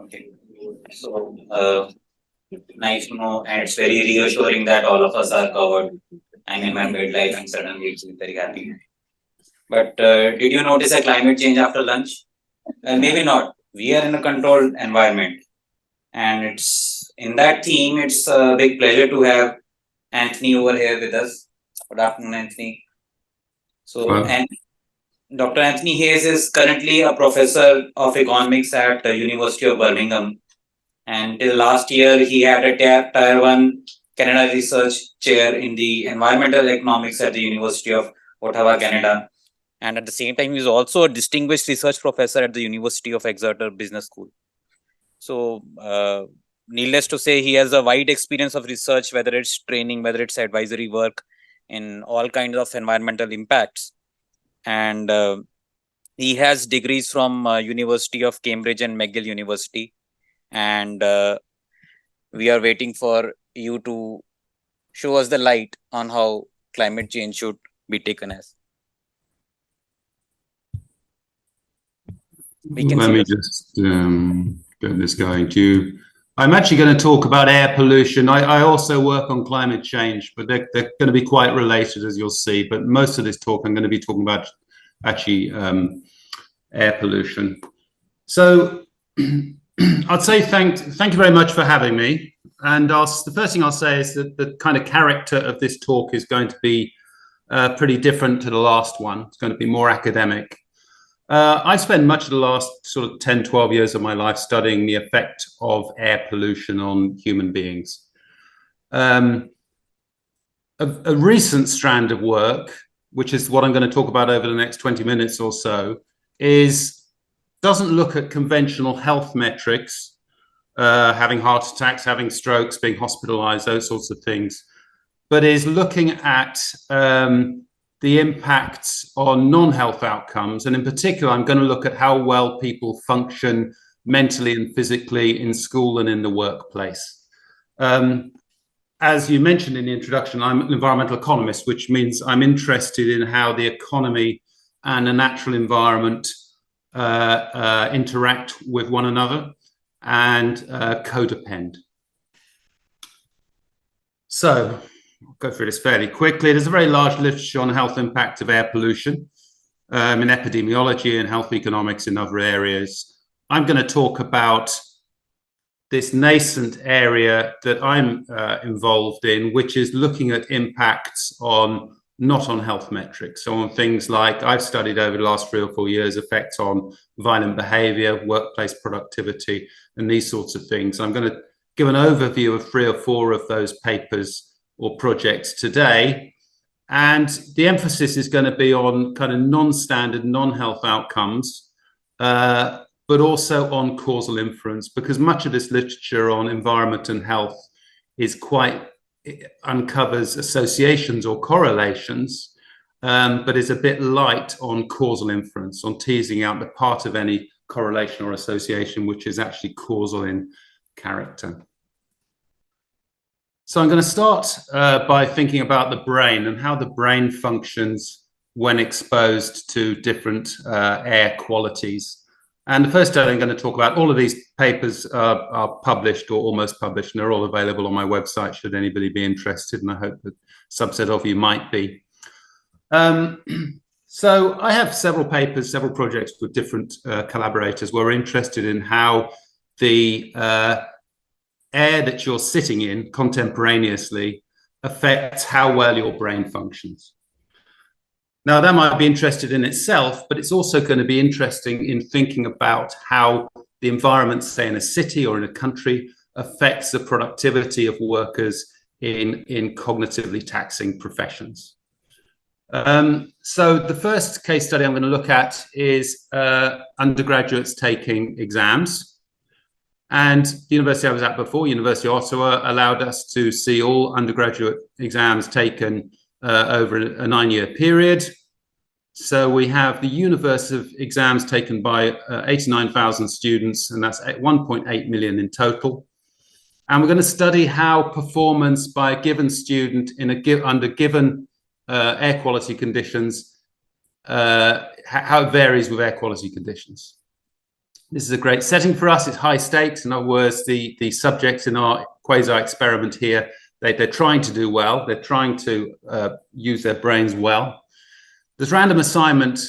Okay. So, nice to know, and it's very reassuring that all of us are covered. I'm in my midlife and suddenly it's very happy. But did you notice a climate change after lunch? Maybe not. We are in a controlled environment, and it's in that theme. It's a big pleasure to have Anthony over here with us. Good afternoon, Anthony. So, and Dr. Anthony Hayes is currently a professor of economics at the University of Birmingham. And till last year, he had a Tier 1 Canada Research Chair in the Environmental Economics at the University of Ottawa, Canada. And at the same time, he is also a distinguished research professor at the University of Exeter Business School. So, needless to say, he has a wide experience of research, whether it's training, whether it's advisory work in all kinds of environmental impacts. And he has degrees from University of Cambridge and McGill University. And we are waiting for you to show us the light on how climate change should be taken as. Let me just get this going. I'm actually going to talk about air pollution. I also work on climate change, but they're going to be quite related, as you'll see. But most of this talk, I'm going to be talking about actually air pollution. So I'd say thank you very much for having me. And the first thing I'll say is that the kind of character of this talk is going to be pretty different to the last one. It's going to be more academic. I spent much of the last sort of 10, 12 years of my life studying the effect of air pollution on human beings. A recent strand of work, which is what I'm going to talk about over the next 20 minutes or so, doesn't look at conventional health metrics, having heart attacks, having strokes, being hospitalized, those sorts of things, but is looking at the impacts on non-health outcomes. And in particular, I'm going to look at how well people function mentally and physically in school and in the workplace. As you mentioned in the introduction, I'm an environmental economist, which means I'm interested in how the economy and the natural environment interact with one another and codepend. So I'll go through this fairly quickly. There's a very large literature on the health impact of air pollution in epidemiology and health economics in other areas. I'm going to talk about this nascent area that I'm involved in, which is looking at impacts not on health metrics, so on things like I've studied over the last 3 or 4 years, effects on violent behavior, workplace productivity, and these sorts of things. I'm going to give an overview of 3 or 4 of those papers or projects today. And the emphasis is going to be on kind of non-standard, non-health outcomes, but also on causal inference, because much of this literature on environment and health uncovers associations or correlations, but is a bit light on causal inference, on teasing out the part of any correlation or association which is actually causal in character. So I'm going to start by thinking about the brain and how the brain functions when exposed to different air qualities. And the first study I'm going to talk about, all of these papers are published or almost published, and they're all available on my website should anybody be interested, and I hope that a subset of you might be. So I have several papers, several projects with different collaborators who are interested in how the air that you're sitting in contemporaneously affects how well your brain functions. Now, that might be interesting in itself, but it's also going to be interesting in thinking about how the environment, say in a city or in a country, affects the productivity of workers in cognitively taxing professions. So the first case study I'm going to look at is undergraduates taking exams. And the university I was at before, University of Ottawa, allowed us to see all undergraduate exams taken over a 9-year period. So we have the universe of exams taken by 89,000 students, and that's 1.8 million in total. And we're going to study how performance by a given student under given air quality conditions, how it varies with air quality conditions. This is a great setting for us. It's high stakes. In other words, the subjects in our quasi-experiment here, they're trying to do well. They're trying to use their brains well. There's random assignment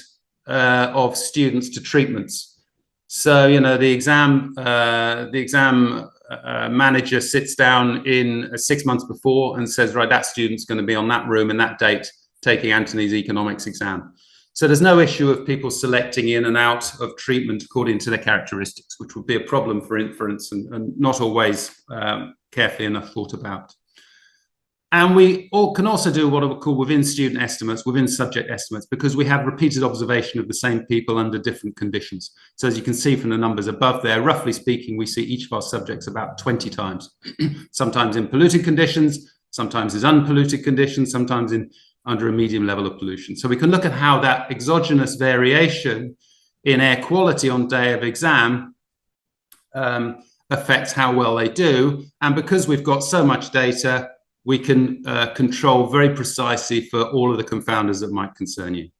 of students to treatments. So, you know, the exam manager sits down in 6 months before and says, right, that student's going to be on that room and that date taking Anthony's economics exam. So there's no issue of people selecting in and out of treatment according to their characteristics, which would be a problem for inference and not always carefully enough thought about. And we can also do what I would call within student estimates, within subject estimates, because we have repeated observation of the same people under different conditions. So as you can see from the numbers above there, roughly speaking, we see each of our subjects about 20 times, sometimes in polluted conditions, sometimes in unpolluted conditions, sometimes under a medium level of pollution. So we can look at how that exogenous variation in air quality on day of exam affects how well they do. And because we've got so much data, we can control very precisely for all of the confounders that might concern you. In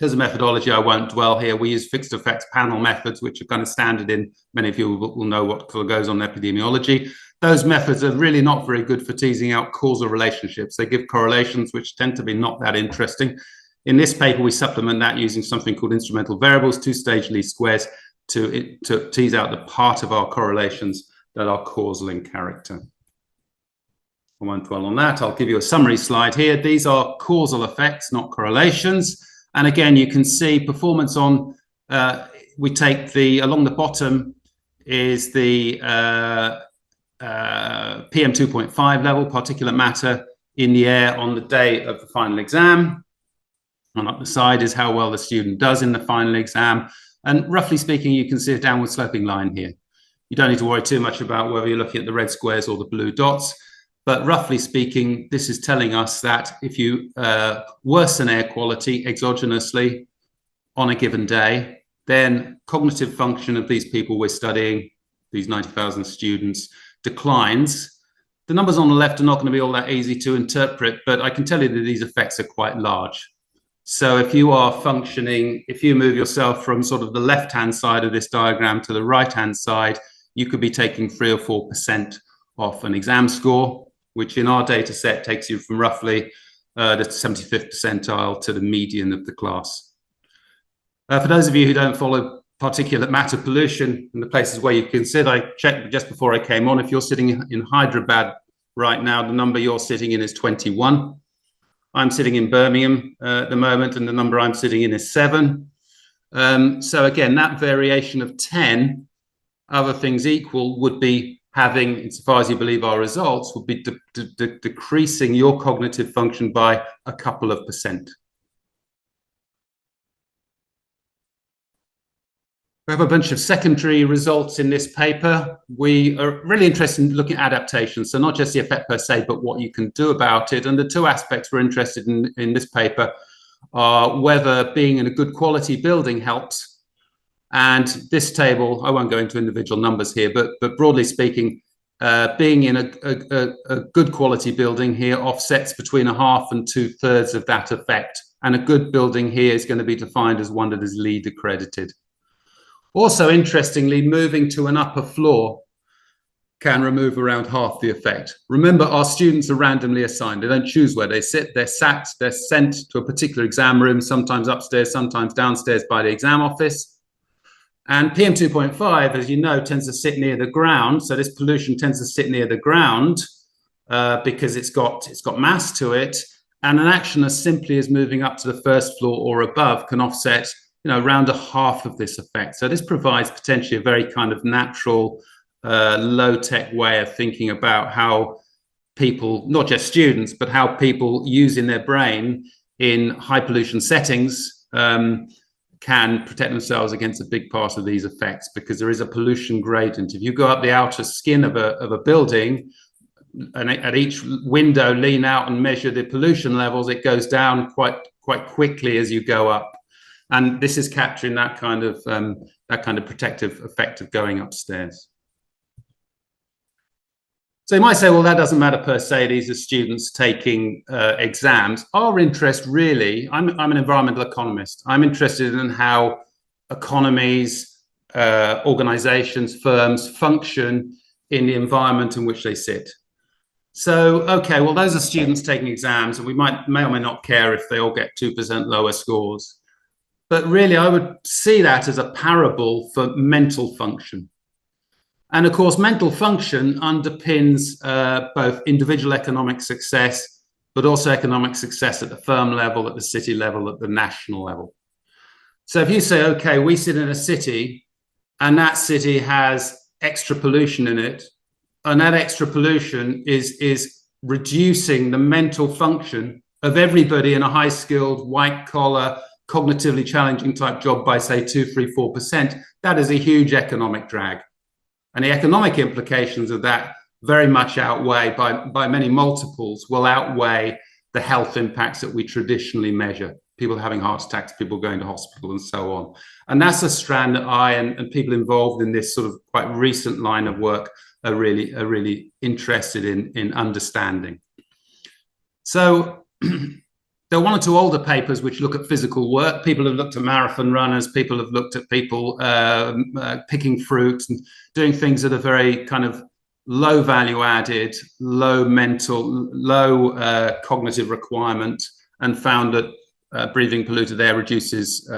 terms of methodology, I won't dwell here. We use fixed effects panel methods, which are kind of standard in, many of you will know what goes on in epidemiology. Those methods are really not very good for teasing out causal relationships. They give correlations, which tend to be not that interesting. In this paper, we supplement that using something called instrumental variables, two-stage least squares, to tease out the part of our correlations that are causal in character. I won't dwell on that. I'll give you a summary slide here. These are causal effects, not correlations. And again, you can see performance on, we take along the bottom is the PM 2.5 level, particulate matter in the air on the day of the final exam. And up the side is how well the student does in the final exam. And roughly speaking, you can see a downward sloping line here. You don't need to worry too much about whether you're looking at the red squares or the blue dots. But roughly speaking, this is telling us that if you worsen air quality exogenously on a given day, then cognitive function of these people we're studying, these 90,000 students, declines. The numbers on the left are not going to be all that easy to interpret, but I can tell you that these effects are quite large. So if you are functioning, if you move yourself from sort of the left-hand side of this diagram to the right-hand side, you could be taking 3 or 4% off an exam score, which in our data set takes you from roughly the 75th percentile to the median of the class. For those of you who don't follow particulate matter pollution in the places where you can sit, I checked just before I came on, if you're sitting in Hyderabad right now, the number you're sitting in is 21. I'm sitting in Birmingham at the moment, and the number I'm sitting in is 7. So again, that variation of 10, other things equal, would be having, insofar as you believe our results, would be decreasing your cognitive function by a couple of percent. We have a bunch of secondary results in this paper. We are really interested in looking at adaptation, so not just the effect per se, but what you can do about it. And the two aspects we're interested in this paper are whether being in a good quality building helps. And this table, I won't go into individual numbers here, but broadly speaking, being in a good quality building here offsets between 1/2 and 2/3 of that effect. And a good building here is going to be defined as one that is LEED accredited. Also, interestingly, moving to an upper floor can remove around 1/2 the effect. Remember, our students are randomly assigned. They don't choose where they sit. They're sent to a particular exam room, sometimes upstairs, sometimes downstairs by the exam office. And PM 2.5, as you know, tends to sit near the ground. So this pollution tends to sit near the ground because it's got mass to it. And an action as simply as moving up to the first floor or above can offset, you know, around 1/2 of this effect. So this provides potentially a very kind of natural, low-tech way of thinking about how people, not just students, but how people using their brain in high pollution settings can protect themselves against a big part of these effects, because there is a pollution gradient. If you go up the outer skin of a building and at each window lean out and measure the pollution levels, it goes down quite quickly as you go up. And this is capturing that kind of protective effect of going upstairs. So you might say, well, that doesn't matter per se. These are students taking exams. Our interest really, I'm an environmental economist. I'm interested in how economies organizations, firms function in the environment in which they sit. So, okay, well, those are students taking exams, and we may or may not care if they all get 2% lower scores. But really, I would see that as a parable for mental function. And of course, mental function underpins both individual economic success, but also economic success at the firm level, at the city level, at the national level. So if you say, okay, we sit in a city and that city has extra pollution in it, and that extra pollution is reducing the mental function of everybody in a high-skilled, white-collar, cognitively challenging type job by, say, 2, 3, 4%, that is a huge economic drag. And the economic implications of that very much outweigh, by many multiples, will outweigh the health impacts that we traditionally measure. People having heart attacks, people going to hospital, and so on. And that's a strand that I and people involved in this sort of quite recent line of work are really interested in understanding. So there are one or two older papers which look at physical work. People have looked at marathon runners. People have looked at people picking fruit and doing things that are very kind of low value added, low mental, low cognitive requirement, and found that breathing polluted air reduces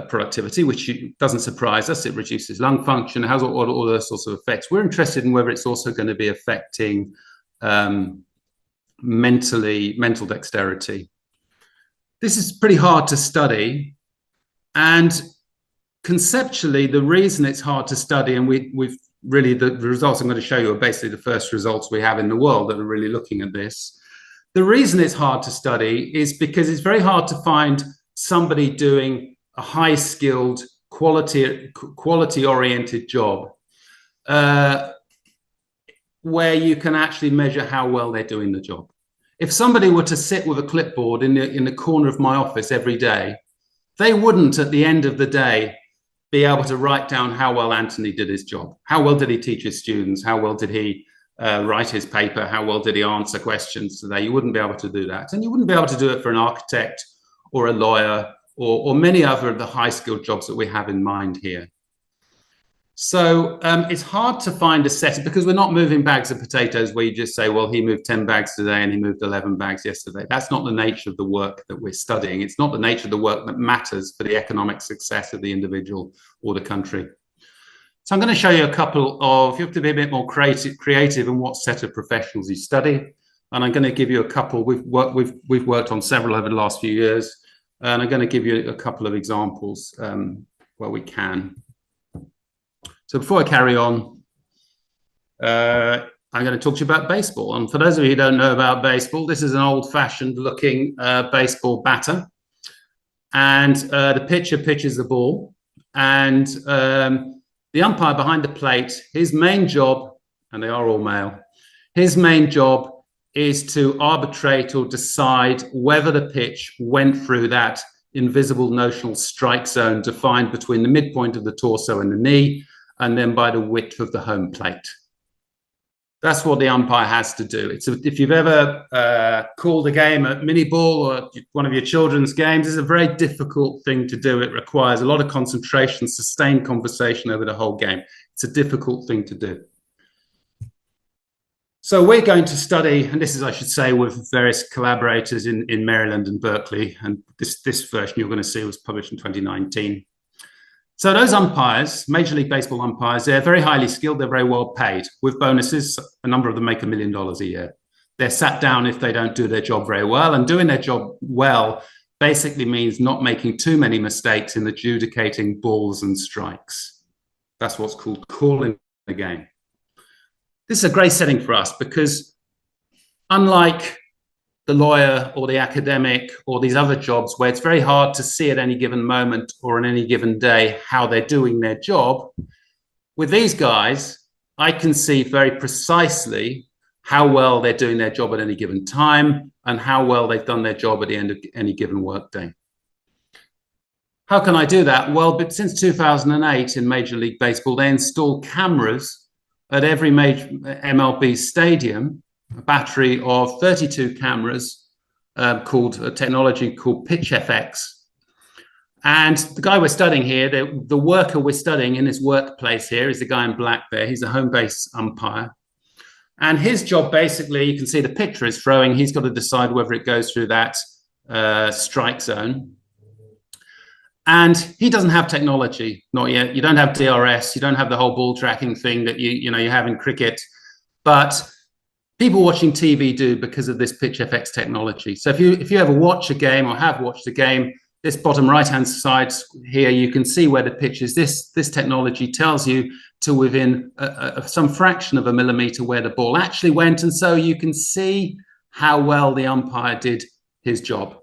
productivity, which doesn't surprise us. It reduces lung function, has all those sorts of effects. We're interested in whether it's also going to be affecting mental dexterity. This is pretty hard to study, and conceptually, the reason it's hard to study, and we've really, the results I'm going to show you are basically the first results we have in the world that are really looking at this. The reason it's hard to study is because it's very hard to find somebody doing a high-skilled, quality-oriented job where you can actually measure how well they're doing the job. If somebody were to sit with a clipboard in the corner of my office every day, they wouldn't, at the end of the day, be able to write down how well Anthony did his job. How well did he teach his students? How well did he write his paper? How well did he answer questions today? You wouldn't be able to do that. And you wouldn't be able to do it for an architect or a lawyer or many other of the high-skilled jobs that we have in mind here. So it's hard to find a set, because we're not moving bags of potatoes where you just say, well, he moved 10 bags today and he moved 11 bags yesterday. That's not the nature of the work that we're studying. It's not the nature of the work that matters for the economic success of the individual or the country. So I'm going to show you a couple of, you have to be a bit more creative in what set of professionals you study. And I'm going to give you a couple. We've worked on several over the last few years, and I'm going to give you a couple of examples where we can. So before I carry on, I'm going to talk to you about baseball. And for those of you who don't know about baseball, this is an old-fashioned looking baseball batter. And the pitcher pitches the ball. And the umpire behind the plate, his main job, and they are all male, his main job is to arbitrate or decide whether the pitch went through that invisible notional strike zone defined between the midpoint of the torso and the knee, and then by the width of the home plate. That's what the umpire has to do. If you've ever called a game at mini ball or one of your children's games, it's a very difficult thing to do. It requires a lot of concentration, sustained conversation over the whole game. It's a difficult thing to do. So we're going to study, and this is, I should say, with various collaborators in Maryland and Berkeley, and this version you're going to see was published in 2019. So those umpires, Major League Baseball umpires, they're very highly skilled, they're very well paid. With bonuses, a number of them make $1 million a year. They're sat down if they don't do their job very well, and doing their job well basically means not making too many mistakes in adjudicating balls and strikes. That's what's called calling the game. This is a great setting for us because unlike the lawyer or the academic or these other jobs where it's very hard to see at any given moment or on any given day how they're doing their job, with these guys, I can see very precisely how well they're doing their job at any given time and how well they've done their job at the end of any given workday. How can I do that? Well, but since 2008 in Major League Baseball, they installed cameras at every major MLB stadium, a battery of 32 cameras called a technology called PitchFX. And the guy we're studying here, the worker we're studying in this workplace here is the guy in black there. He's a home base umpire. And his job, basically, you can see the picture is throwing. He's got to decide whether it goes through that strike zone. And he doesn't have technology, not yet. You don't have DRS. You don't have the whole ball tracking thing that you have in cricket. But people watching TV do because of this pitch FX technology. So if you ever watch a game or have watched a game, this bottom right-hand side here, you can see where the pitch is. This technology tells you to within some fraction of a millimeter where the ball actually went. And so you can see how well the umpire did his job.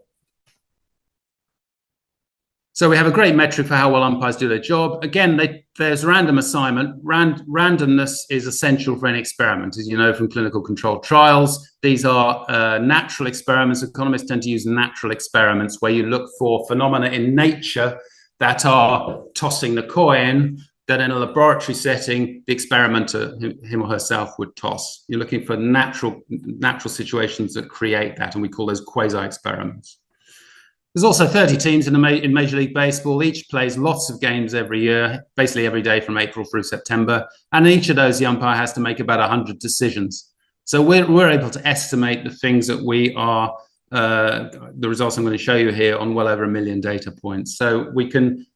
So we have a great metric for how well umpires do their job. Again, there's random assignment. Randomness is essential for any experiment, as you know from clinical controlled trials. These are natural experiments. Economists tend to use natural experiments where you look for phenomena in nature that are tossing the coin that in a laboratory setting, the experimenter, him or herself, would toss. You're looking for natural situations that create that, and we call those quasi-experiments. There's also 30 teams in Major League Baseball. Each plays lots of games every year, basically every day from April through September. And in each of those, the umpire has to make about 100 decisions. So we're able to estimate the things that we are, the results I'm going to show you here, on well over 1 million data points. So we can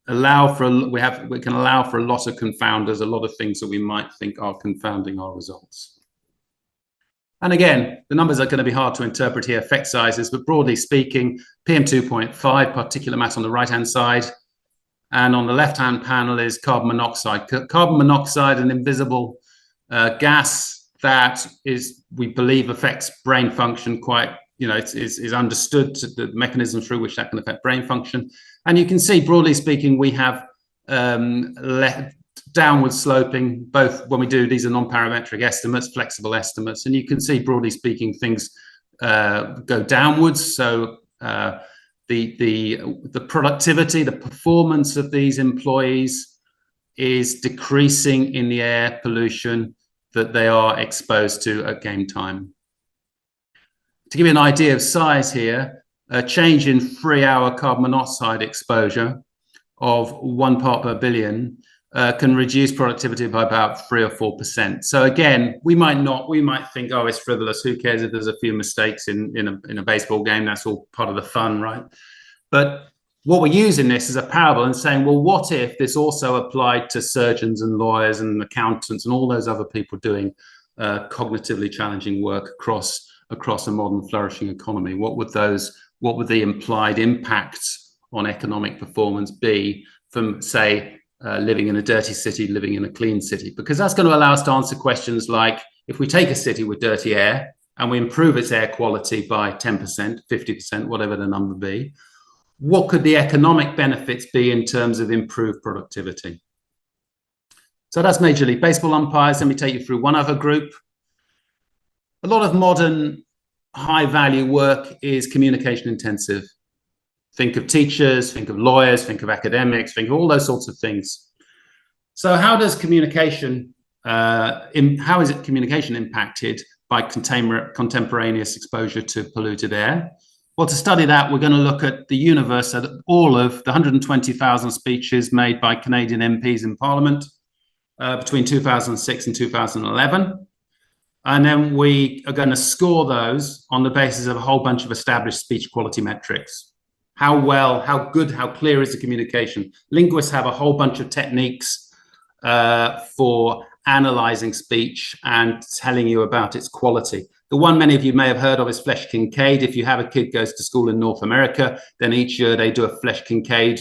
allow for a lot of confounders, a lot of things that we might think are confounding our results. And again, the numbers are going to be hard to interpret here, effect sizes, but broadly speaking, PM2.5, particulate matter on the right-hand side, and on the left-hand panel is carbon monoxide. Carbon monoxide, an invisible gas that we believe affects brain function quite, is understood, the mechanism through which that can affect brain function. And you can see, broadly speaking, we have downward sloping, both when we do, these are non-parametric estimates, flexible estimates, and you can see, broadly speaking, things go downwards. So the productivity, the performance of these employees is decreasing in the air pollution that they are exposed to at game time. To give you an idea of size here, a change in 3-hour carbon monoxide exposure of 1 part per billion can reduce productivity by about 3 or 4%. So again, we might think, oh, it's frivolous. Who cares if there's a few mistakes in a baseball game? That's all part of the fun, right? But what we're using this as a parable and saying, well, what if this also applied to surgeons and lawyers and accountants and all those other people doing cognitively challenging work across a modern flourishing economy? What would the implied impacts on economic performance be from, say, living in a dirty city, living in a clean city? Because that's going to allow us to answer questions like, if we take a city with dirty air and we improve its air quality by 10%, 50%, whatever the number be, what could the economic benefits be in terms of improved productivity? So that's Major League Baseball umpires. Let me take you through one other group. A lot of modern high-value work is communication intensive. Think of teachers, think of lawyers, think of academics, think of all those sorts of things. So how does communication, how is communication impacted by contemporaneous exposure to polluted air? Well, to study that, we're going to look at the universe of all of the 120,000 speeches made by Canadian MPs in Parliament between 2006 and 2011. And then we are going to score those on the basis of a whole bunch of established speech quality metrics. How well, how good, how clear is the communication? Linguists have a whole bunch of techniques for analyzing speech and telling you about its quality. The one many of you may have heard of is Flesch-Kincaid. If you have a kid goes to school in North America, then each year they do a Flesch-Kincaid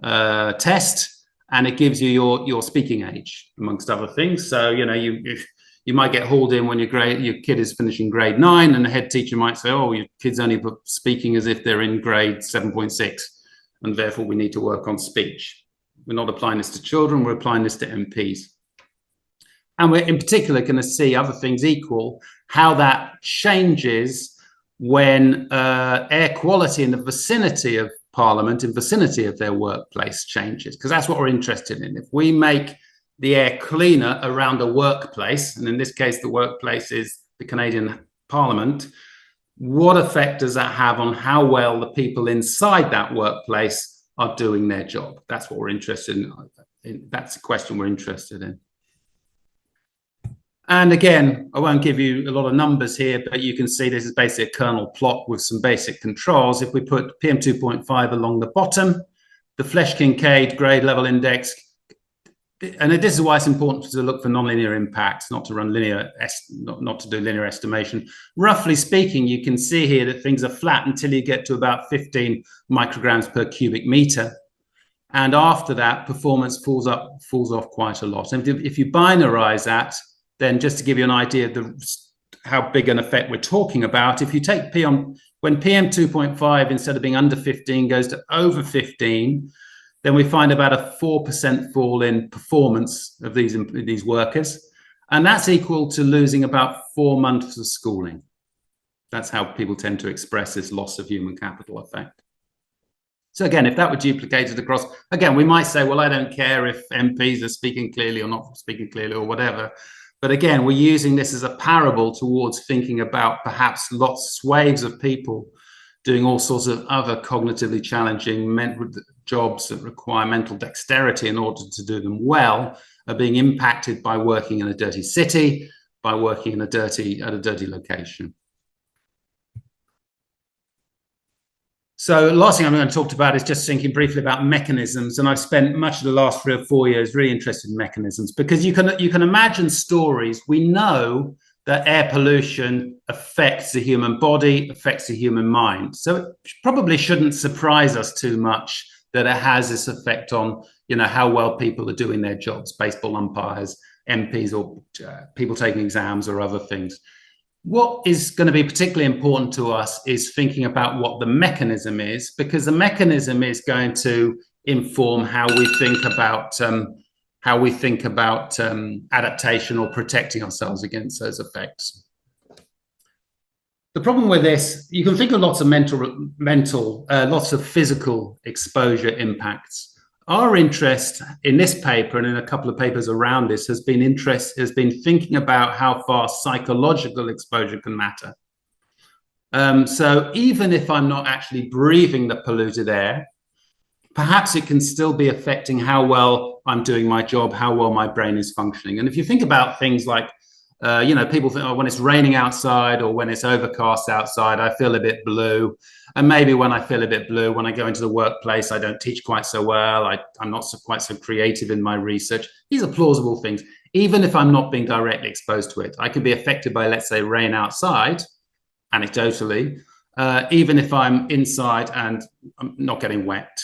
test, and it gives you your speaking age, amongst other things. So, you might get hauled in when your kid is finishing grade 9, and the head teacher might say, oh, your kid's only speaking as if they're in grade 7.6, and therefore we need to work on speech. We're not applying this to children, we're applying this to MPs. And we're in particular going to see, other things equal, how that changes when air quality in the vicinity of Parliament, in vicinity of their workplace changes, because that's what we're interested in. If we make the air cleaner around a workplace, and in this case, the workplace is the Canadian Parliament, what effect does that have on how well the people inside that workplace are doing their job? That's what we're interested in. That's the question we're interested in. And again, I won't give you a lot of numbers here, but you can see this is basically a kernel plot with some basic controls. If we put PM2.5 along the bottom, the Flesch-Kincaid grade level index, and this is why it's important to look for nonlinear impacts, not to run not to do linear estimation. Roughly speaking, you can see here that things are flat until you get to about 15 micrograms per cubic meter. And after that, performance falls off quite a lot. And if you binarize that, then just to give you an idea of how big an effect we're talking about, if you take when PM2.5, instead of being under 15, goes to over 15, then we find about a 4% fall in performance of these workers. And that's equal to losing about 4 months of schooling. That's how people tend to express this loss of human capital effect. So again, if that were duplicated across, again, we might say, well, I don't care if MPs are speaking clearly or not speaking clearly or whatever. But again, we're using this as a parable towards thinking about perhaps swathes of people doing all sorts of other cognitively challenging jobs that require mental dexterity in order to do them well, are being impacted by working in a dirty city, by working in at a dirty location. So last thing I'm going to talk about is just thinking briefly about mechanisms. And I've spent much of the last 3 or 4 years really interested in mechanisms, because you can imagine stories. We know that air pollution affects the human body, affects the human mind. So it probably shouldn't surprise us too much that it has this effect on, how well people are doing their jobs, baseball umpires, MPs, or people taking exams or other things. What is going to be particularly important to us is thinking about what the mechanism is, because the mechanism is going to inform how we think about adaptation or protecting ourselves against those effects. The problem with this, you can think of lots of lots of physical exposure impacts. Our interest in this paper and in a couple of papers around this has been thinking about how far psychological exposure can matter. So even if I'm not actually breathing the polluted air, perhaps it can still be affecting how well I'm doing my job, how well my brain is functioning. And if you think about things like, people think, oh, when it's raining outside or when it's overcast outside, I feel a bit blue. And maybe when I feel a bit blue, when I go into the workplace, I don't teach quite so well. I'm not quite so creative in my research. These are plausible things. Even if I'm not being directly exposed to it, I can be affected by, let's say, rain outside, anecdotally, even if I'm inside and I'm not getting wet.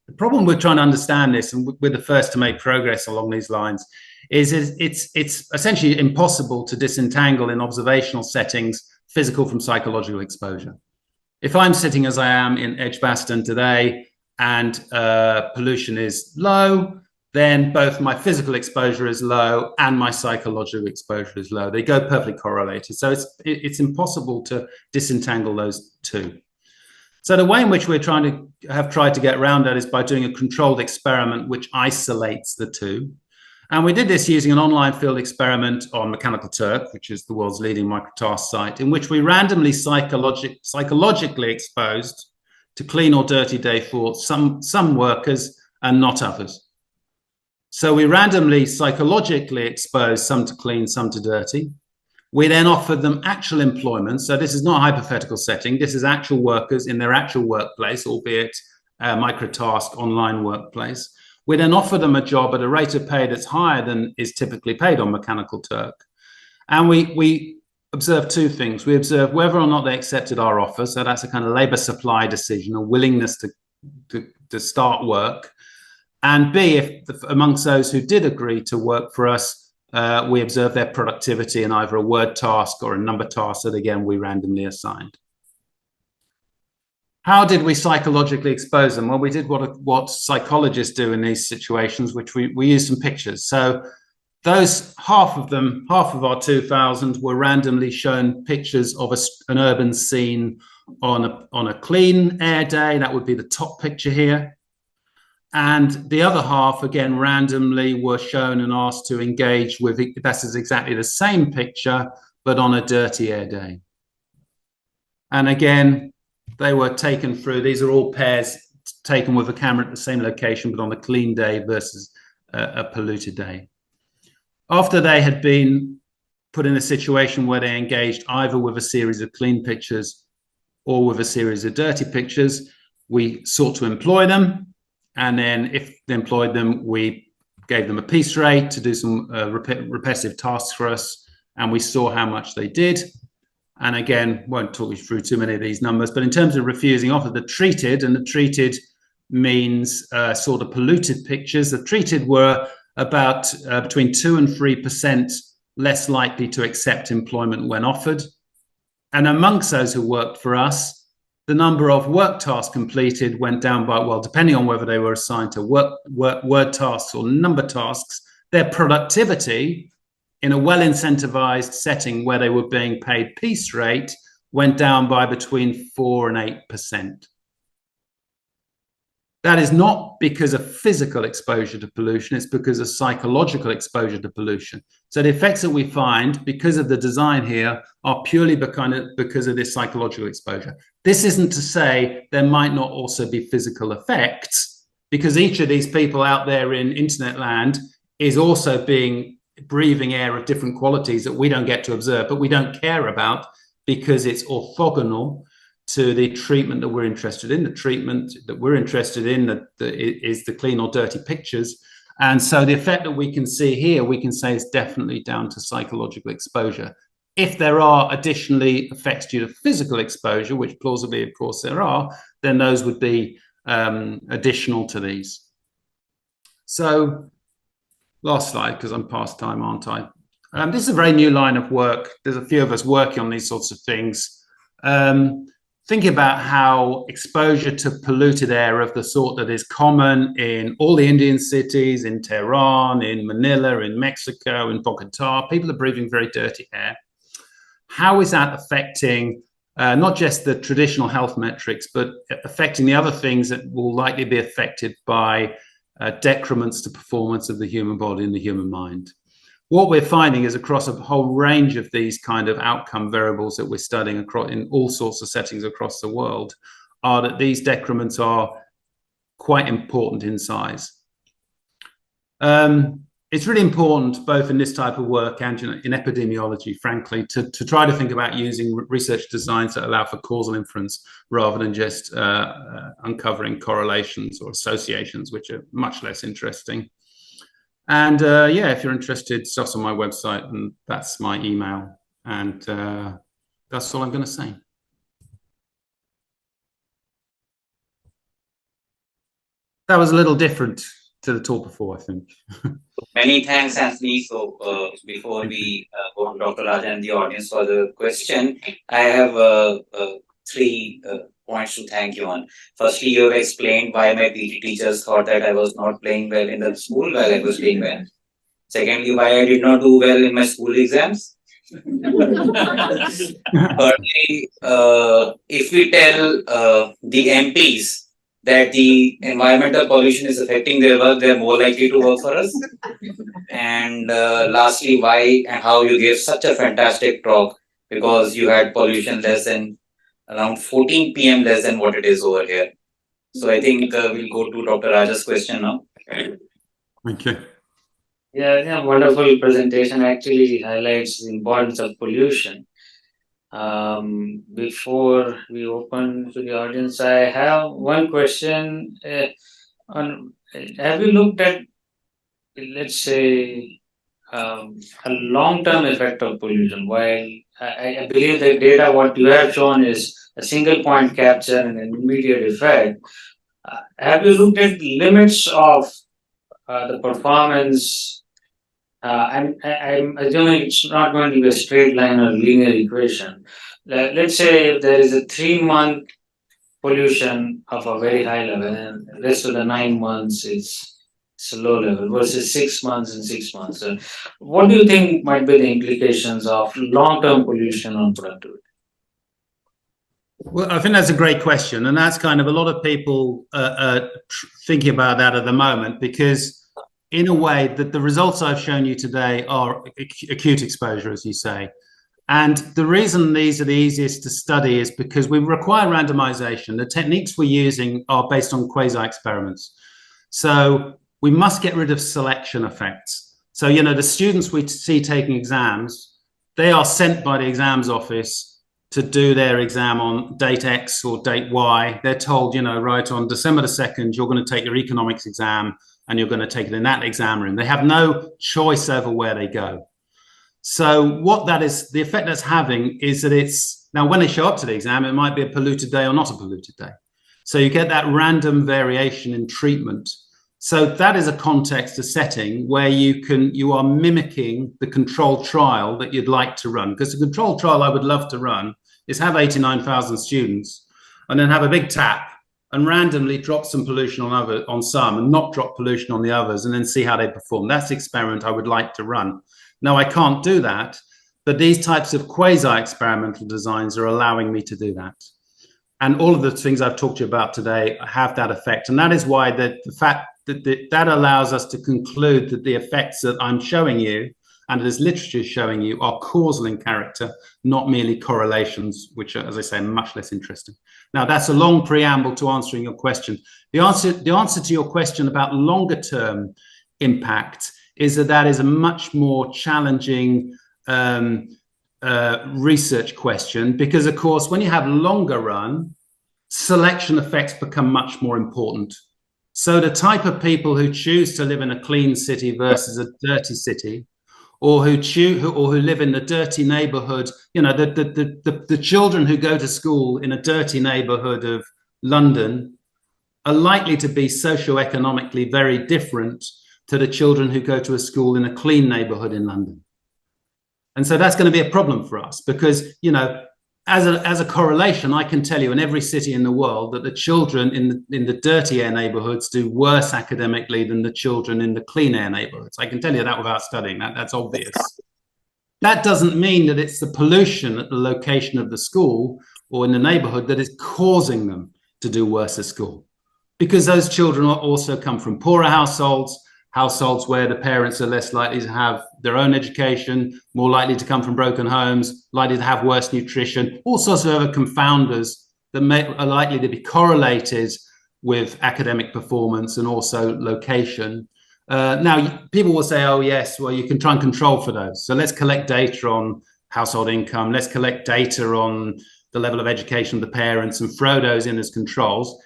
The problem with trying to understand this, and we're the first to make progress along these lines, is it's essentially impossible to disentangle in observational settings physical from psychological exposure. If I'm sitting as I am in Edgbaston today and pollution is low, then both my physical exposure is low and my psychological exposure is low. They go perfectly correlated. So it's impossible to disentangle those two. So the way in which we're tried to get around that is by doing a controlled experiment which isolates the two. And we did this using an online field experiment on Mechanical Turk, which is the world's leading microtask site, in which we randomly psychologically exposed to clean or dirty day thoughts some workers and not others. So we randomly psychologically exposed some to clean, some to dirty. We then offered them actual employment. So this is not a hypothetical setting. This is actual workers in their actual workplace, albeit a microtask online workplace. We then offer them a job at a rate of pay that's higher than is typically paid on Mechanical Turk. And we observed two things. We observed whether or not they accepted our offer. So that's a kind of labor supply decision, a willingness to start work. And B, if amongst those who did agree to work for us, we observed their productivity in either a word task or a number task that, again, we randomly assigned. How did we psychologically expose them? Well, we did what psychologists do in these situations, which we used some pictures. So those half of our 2,000 were randomly shown pictures of an urban scene on a clean air day. That would be the top picture here. And the other half, again, randomly were shown and asked to engage with, that is exactly the same picture, but on a dirty air day. And again, they were taken through, these are all pairs taken with a camera at the same location, but on a clean day versus a polluted day. After they had been put in a situation where they engaged either with a series of clean pictures or with a series of dirty pictures, we sought to employ them. And then if they employed them, we gave them a piece rate to do some repetitive tasks for us. And we saw how much they did. And again, won't talk you through too many of these numbers, but in terms of refusing offer, the treated, and the treated means sort of polluted pictures, the treated were about between 2 and 3% less likely to accept employment when offered. And amongst those who worked for us, the number of work tasks completed went down by, well, depending on whether they were assigned to word tasks or number tasks, their productivity in a well-incentivized setting where they were being paid piece rate went down by between 4 and 8%. That is not because of physical exposure to pollution, it's because of psychological exposure to pollution. So the effects that we find because of the design here are purely because of this psychological exposure. This isn't to say there might not also be physical effects, because each of these people out there in internet land is also breathing air of different qualities that we don't get to observe, but we don't care about because it's orthogonal to the treatment that we're interested in. The treatment that we're interested in is the clean or dirty pictures. And so the effect that we can see here, we can say is definitely down to psychological exposure. If there are additionally effects due to physical exposure, which plausibly, of course, there are, then those would be additional to these. So last slide, because I'm past time, aren't I? This is a very new line of work. There's a few of us working on these sorts of things. Thinking about how exposure to polluted air of the sort that is common in all the Indian cities, in Tehran, in Manila, in Mexico, in Bogota, people are breathing very dirty air. How is that affecting not just the traditional health metrics, but affecting the other things that will likely be affected by decrements to performance of the human body and the human mind? What we're finding is across a whole range of these kind of outcome variables that we're studying across in all sorts of settings across the world are that these decrements are quite important in size. It's really important both in this type of work and in epidemiology, frankly, to try to think about using research designs that allow for causal inference rather than just uncovering correlations or associations, which are much less interesting. And yeah, if you're interested, stuff's on my website, and that's my email. And that's all I'm going to say. That was a little different to the talk before, I think. Many thanks, Anthony. So before we go to Dr. Raja and the audience for the question, I have 3 points to thank you on. Firstly, you have explained why my PT teachers thought that I was not playing well in the school while I was playing well. Secondly, why I did not do well in my school exams. Thirdly, if we tell the MPs that the environmental pollution is affecting their work, they're more likely to work for us. And lastly, why and how you gave such a fantastic talk, because you had pollution less than around 14 p.m. less than what it is over here. So I think we'll go to Dr. Raja's question now. Thank you. Yeah, wonderful presentation. Actually highlights the importance of pollution. Before we open to the audience, I have one question. Have you looked at, let's say, a long-term effect of pollution? While I believe the data, what you have shown is a single point capture and an immediate effect. Have you looked at the limits of the performance? I'm assuming it's not going to be a straight line or linear equation. Let's say if there is a 3-month pollution of a very high level, and the rest of the 9 months is a low level, versus 6 months and 6 months. So what do you think might be the implications of long-term pollution on productivity? Well, I think that's a great question, and that's kind of a lot of people thinking about that at the moment, because in a way that the results I've shown you today are acute exposure, as you say. And the reason these are the easiest to study is because we require randomization. The techniques we're using are based on quasi-experiments. So we must get rid of selection effects. So, you know, the students we see taking exams, they are sent by the exams office to do their exam on date X or date Y. They're told, you know, right, on December the 2nd, you're going to take your economics exam and you're going to take it in that exam room. They have no choice over where they go. So what that is, the effect that's having is that it's, now when they show up to the exam, it might be a polluted day or not a polluted day. So you get that random variation in treatment. So that is a context, a setting where you are mimicking the controlled trial that you'd like to run. Because the controlled trial I would love to run is have 89,000 students and then have a big tap and randomly drop some pollution on some and not drop pollution on the others and then see how they perform. That's the experiment I would like to run. Now, I can't do that, but these types of quasi-experimental designs are allowing me to do that. And all of the things I've talked to you about today have that effect. And that is why the fact that allows us to conclude that the effects that I'm showing you and that this literature is showing you are causal in character, not merely correlations, which are, as I say, much less interesting. Now, that's a long preamble to answering your question. The answer to your question about longer term impact is that is a much more challenging research question, because of course, when you have longer run, selection effects become much more important. So the type of people who choose to live in a clean city versus a dirty city, or who live in the dirty neighborhood, you know, the children who go to school in a dirty neighborhood of London are likely to be socioeconomically very different to the children who go to a school in a clean neighborhood in London. And so that's going to be a problem for us because, you know, as a correlation, I can tell you in every city in the world that the children in the dirty air neighborhoods do worse academically than the children in the clean air neighborhoods. I can tell you that without studying that. That's obvious. That doesn't mean that it's the pollution at the location of the school or in the neighborhood that is causing them to do worse at school, because those children also come from poorer households where the parents are less likely to have their own education, more likely to come from broken homes, likely to have worse nutrition, all sorts of other confounders that are likely to be correlated with academic performance and also location. Now, people will say, oh, yes, well, you can try and control for those. So let's collect data on household income. Let's collect data on the level of education of the parents and throw those in as controls.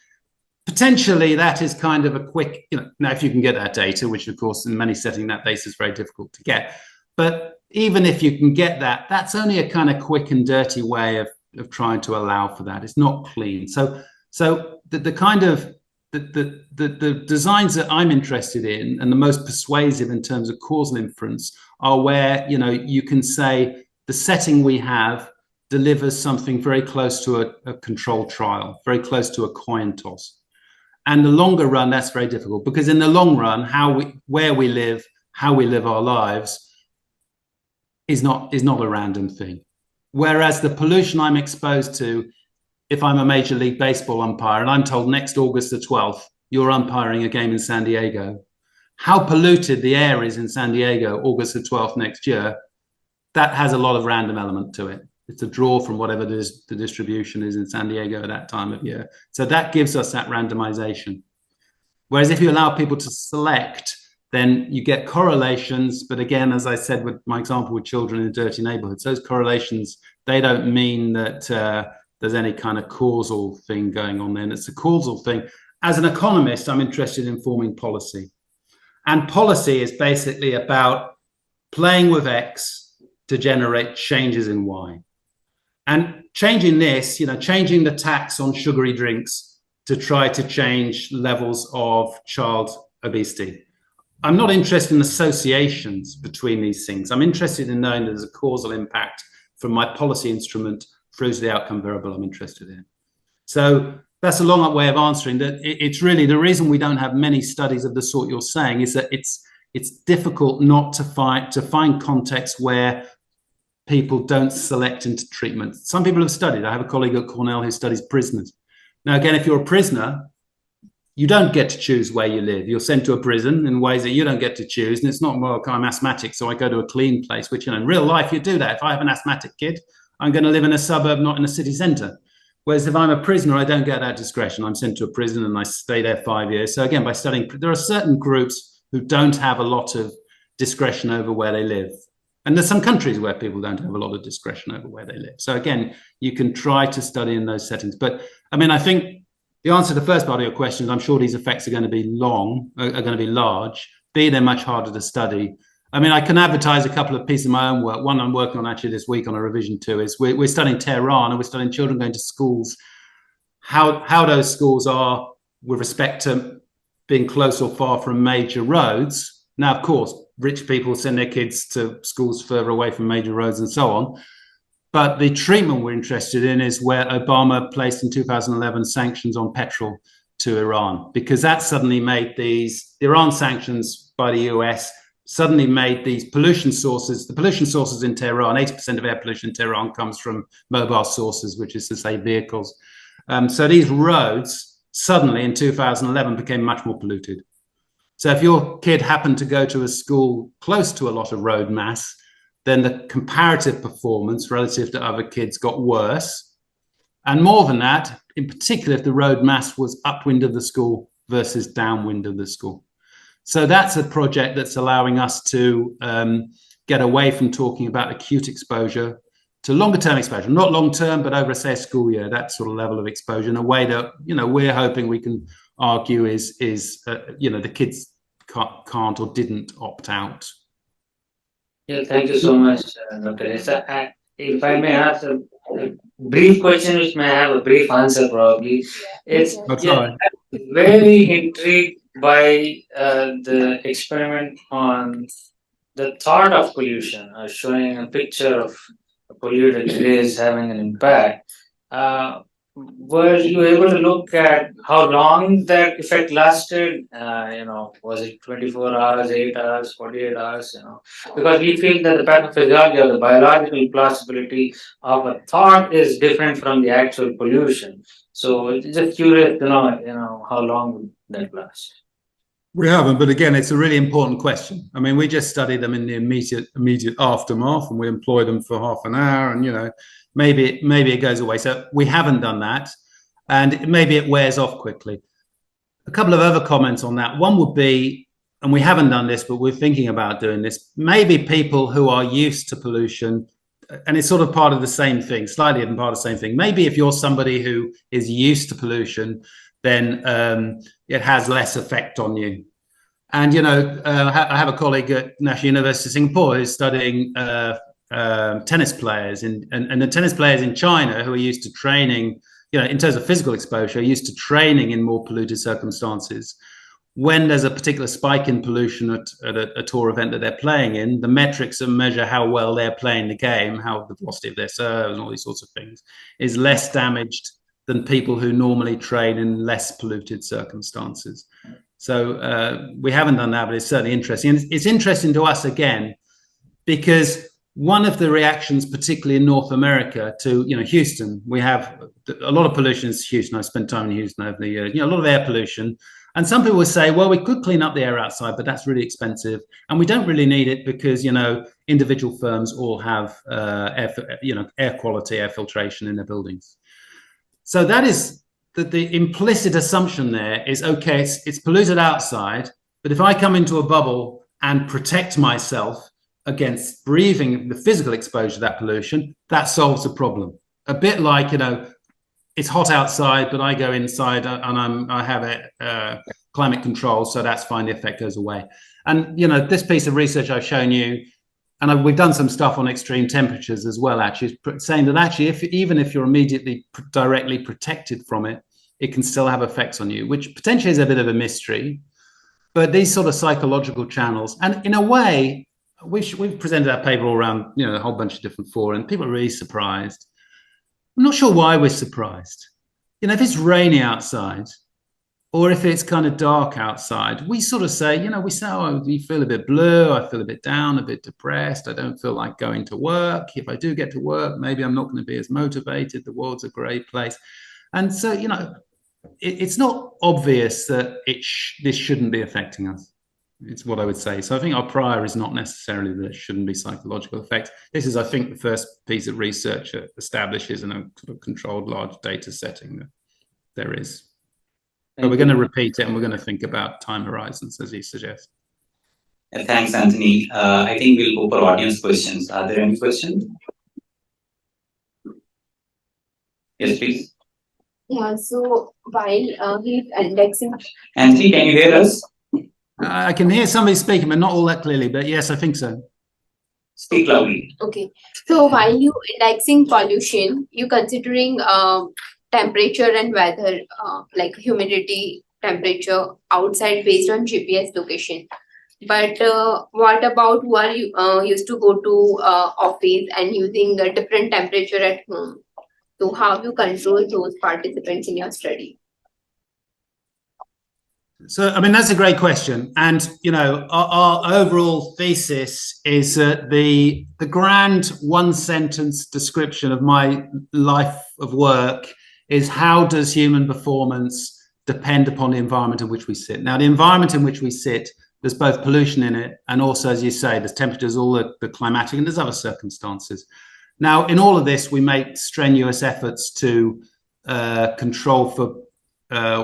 Potentially, that is kind of a quick, you know, now if you can get that data, which of course in many settings that data is very difficult to get. But even if you can get that, that's only a kind of quick and dirty way of trying to allow for that. It's not clean. So the kind of the designs that I'm interested in and the most persuasive in terms of causal inference are where, you know, you can say the setting we have delivers something very close to a controlled trial, very close to a coin toss. And the longer run, that's very difficult, because in the long run, where we live, how we live our lives is not a random thing. Whereas the pollution I'm exposed to, if I'm a Major League Baseball umpire and I'm told next August the 12th, you're umpiring a game in San Diego, how polluted the air is in San Diego, August the 12th next year, that has a lot of random element to it. It's a draw from whatever the distribution is in San Diego at that time of year. So that gives us that randomization. Whereas if you allow people to select, then you get correlations. But again, as I said with my example with children in dirty neighborhoods, those correlations, they don't mean that there's any kind of causal thing going on there. And it's a causal thing. As an economist, I'm interested in forming policy. And policy is basically about playing with X to generate changes in Y. And changing this, you know, changing the tax on sugary drinks to try to change levels of child obesity. I'm not interested in associations between these things. I'm interested in knowing that there's a causal impact from my policy instrument through to the outcome variable I'm interested in. So that's a long way of answering that. It's really the reason we don't have many studies of the sort you're saying is that it's difficult not to find contexts where people don't select into treatment. Some people have studied. I have a colleague at Cornell who studies prisoners. Now, again, if you're a prisoner, you don't get to choose where you live. You're sent to a prison in ways that you don't get to choose. And it's not, well, I'm asthmatic, so I go to a clean place, which, in real life, you do that. If I have an asthmatic kid, I'm going to live in a suburb, not in a city centre. Whereas if I'm a prisoner, I don't get that discretion. I'm sent to a prison and I stay there 5 years. So again, by studying, there are certain groups who don't have a lot of discretion over where they live. And there's some countries where people don't have a lot of discretion over where they live. So again, you can try to study in those settings. But I mean, I think the answer to the first part of your question is I'm sure these effects are going to be are going to be large. B, they're much harder to study. I mean, I can advertise a couple of pieces of my own work. One I'm working on actually this week on a revision too is we're studying Tehran, and we're studying children going to schools, how those schools are with respect to being close or far from major roads. Now, of course, rich people send their kids to schools further away from major roads and so on. But the treatment we're interested in is where Obama placed in 2011 sanctions on petrol to Iran, because that suddenly made the Iran sanctions by the US suddenly made these pollution sources, the pollution sources in Tehran, 80% of air pollution in Tehran comes from mobile sources, which is to say vehicles. So these roads suddenly in 2011 became much more polluted. So if your kid happened to go to a school close to a lot of road mass, then the comparative performance relative to other kids got worse. And more than that, in particular, if the road mass was upwind of the school versus downwind of the school. So that's a project that's allowing us to get away from talking about acute exposure to longer term exposure, not long term, but over, say, a school year, that sort of level of exposure in a way that, we're hoping we can argue is the kids can't or didn't opt out. Yeah, thank you so much, Dr. Issa. If I may ask a brief question, which may have a brief answer probably, it's I'm very intrigued by the experiment on the thought of pollution, showing a picture of a polluted place having an impact. Were you able to look at how long that effect lasted? Was it 24 hours, 8 hours, 48 hours? Because we feel that the pathophysiology or the biological plausibility of a thought is different from the actual pollution. So it's just curious to know, how long would that last? We haven't, but again, it's a really important question. I mean, we just study them in the immediate aftermath, and we employ them for half an hour, and maybe it goes away. So we haven't done that, and maybe it wears off quickly. A couple of other comments on that. One would be, and we haven't done this, but we're thinking about doing this, maybe people who are used to pollution, and it's sort of part of the same thing, slightly part of the same thing. Maybe if you're somebody who is used to pollution, then it has less effect on you. And, I have a colleague at National University of Singapore who's studying tennis players, and the tennis players in China who are used to training, in terms of physical exposure, are used to training in more polluted circumstances. When there's a particular spike in pollution at a tour event that they're playing in, the metrics that measure how well they're playing the game, how the velocity of their serve and all these sorts of things, is less damaged than people who normally train in less polluted circumstances. So we haven't done that, but it's certainly interesting. And it's interesting to us, again, because one of the reactions, particularly in North America, to Houston, we have a lot of pollution in Houston. I've spent time in Houston over the years, a lot of air pollution. And some people would say, well, we could clean up the air outside, but that's really expensive. And we don't really need it because, individual firms all have air quality, air filtration in their buildings. So that is the implicit assumption there is, okay, it's polluted outside, but if I come into a bubble and protect myself against breathing the physical exposure to that pollution, that solves the problem. A bit like, it's hot outside, but I go inside and I have a climate control, so that's fine, the effect goes away. And, this piece of research I've shown you, and we've done some stuff on extreme temperatures as well, actually, saying that actually, even if you're immediately directly protected from it, it can still have effects on you, which potentially is a bit of a mystery. But these sort of psychological channels, and in a way, we've presented our paper all around, a whole bunch of different fora, and people are really surprised. I'm not sure why we're surprised. If it's rainy outside, or if it's kind of dark outside, we sort of say, oh, you feel a bit blue, I feel a bit down, a bit depressed, I don't feel like going to work. If I do get to work, maybe I'm not going to be as motivated. The world's a great place. And so, it's not obvious that this shouldn't be affecting us. It's what I would say. So I think our prior is not necessarily that it shouldn't be psychological effects. This is, I think, the first piece of research that establishes in a sort of controlled large data setting that there is. But we're going to repeat it, and we're going to think about time horizons, as you suggest. Thanks, Anthony. I think we'll go for audience questions. Are there any questions? Yes, please. Yeah, so while he's indexing. Anthony, can you hear us? I can hear somebody speaking, but not all that clearly. But yes, I think so. Speak loudly. Okay, so while you indexing pollution, you considering temperature and weather, like humidity, temperature outside based on GPS location. But what about who are you used to go to office and using a different temperature at home? So how you control those participants in your study? So, I mean, that's a great question. And, you know, our overall thesis is that the grand one-sentence description of my life of work is how does human performance depend upon the environment in which we sit? Now, the environment in which we sit, there's both pollution in it and also, as you say, there's temperatures, all the climatic, and there's other circumstances. Now, in all of this, we make strenuous efforts to control for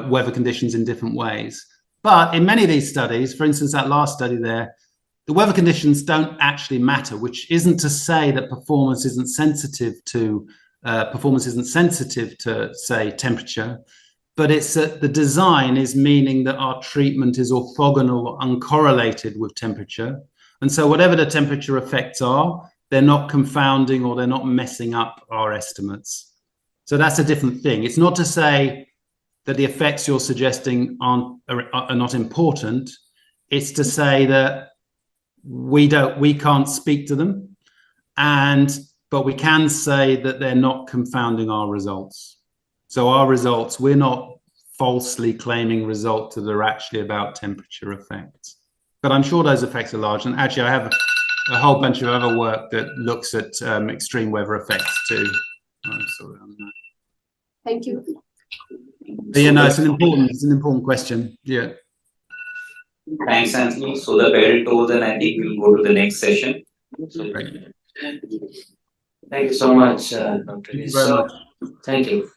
weather conditions in different ways. But in many of these studies, for instance, that last study there, the weather conditions don't actually matter, which isn't to say that performance isn't sensitive to, say, temperature, but it's that the design is meaning that our treatment is orthogonal or uncorrelated with temperature. And so whatever the temperature effects are, they're not confounding or they're not messing up our estimates. So that's a different thing. It's not to say that the effects you're suggesting are not important. It's to say that we can't speak to them, but we can say that they're not confounding our results. So our results, we're not falsely claiming results that are actually about temperature effects. But I'm sure those effects are large. And actually, I have a whole bunch of other work that looks at extreme weather effects too. Thank you. But yeah, no, it's an important question. Yeah. Thanks, Anthony. So the bell told, and I think we'll go to the next session. Thank you so much, Dr. Thank you very much. Thank you.